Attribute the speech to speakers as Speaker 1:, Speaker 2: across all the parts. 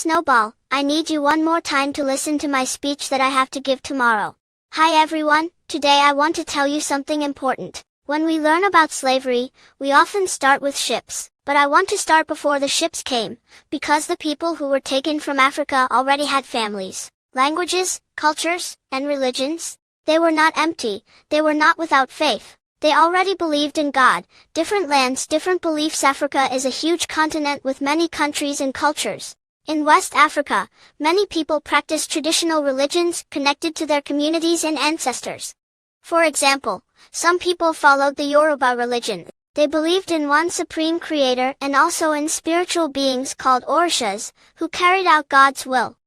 Speaker 1: Snowball, I need you one more time to listen to my speech that I have to give tomorrow. Hi everyone, today I want to tell you something important. When we learn about slavery, we often start with ships, but I want to start before the ships came, because the people who were taken from Africa already had families, languages, cultures, and religions. They were not empty, they were not without faith. They already believed in God. Different lands, different beliefs. Africa is a huge continent with many countries and cultures. In West Africa, many people practice traditional religions connected to their communities and ancestors. For example, some people followed the Yoruba religion. They believed in one supreme creator and also in spiritual beings called Orishas, who carried out God's will.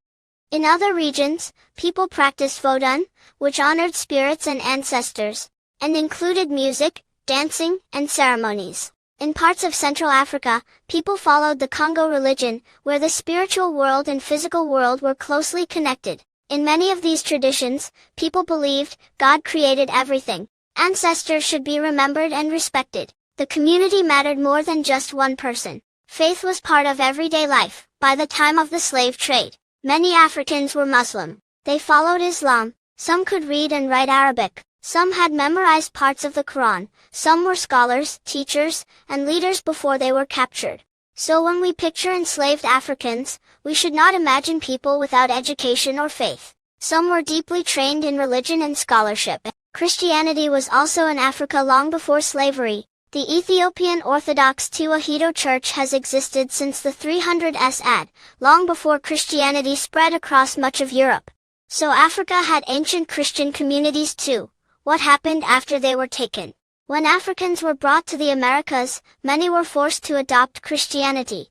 Speaker 1: In other regions, people practiced Vodun, which honored spirits and ancestors, and included music, dancing, and ceremonies. In parts of Central Africa, people followed the Congo religion, where the spiritual world and physical world were closely connected. In many of these traditions, people believed God created everything. Ancestors should be remembered and respected. The community mattered more than just one person. Faith was part of everyday life. By the time of the slave trade, many Africans were Muslim. They followed Islam. Some could read and write Arabic. Some had memorized parts of the Quran. Some were scholars, teachers, and leaders before they were captured. So when we picture enslaved Africans, we should not imagine people without education or faith. Some were deeply trained in religion and scholarship. Christianity was also in Africa long before slavery. The Ethiopian Orthodox Tewahedo Church has existed since the 300s AD, long before Christianity spread across much of Europe. So Africa had ancient Christian communities too. What happened after they were taken? When Africans were brought to the Americas, many were forced to adopt Christianity.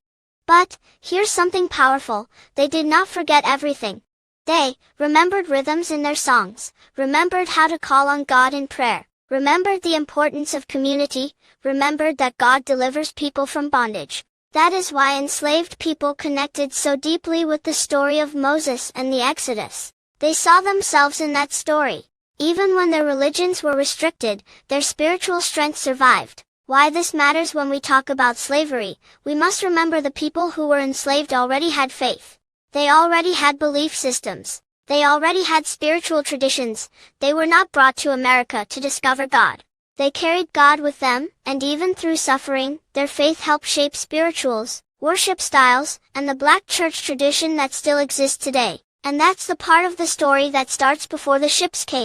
Speaker 1: But, here's something powerful, they did not forget everything. They remembered rhythms in their songs, remembered how to call on God in prayer, remembered the importance of community, remembered that God delivers people from bondage. That is why enslaved people connected so deeply with the story of Moses and the Exodus. They saw themselves in that story. Even when their religions were restricted, their spiritual strength survived. Why this matters when we talk about slavery, we must remember the people who were enslaved already had faith. They already had belief systems. They already had spiritual traditions. They were not brought to America to discover God. They carried God with them, and even through suffering, their faith helped shape spirituals, worship styles, and the black church tradition that still exists today. And that's the part of the story that starts before the ships came.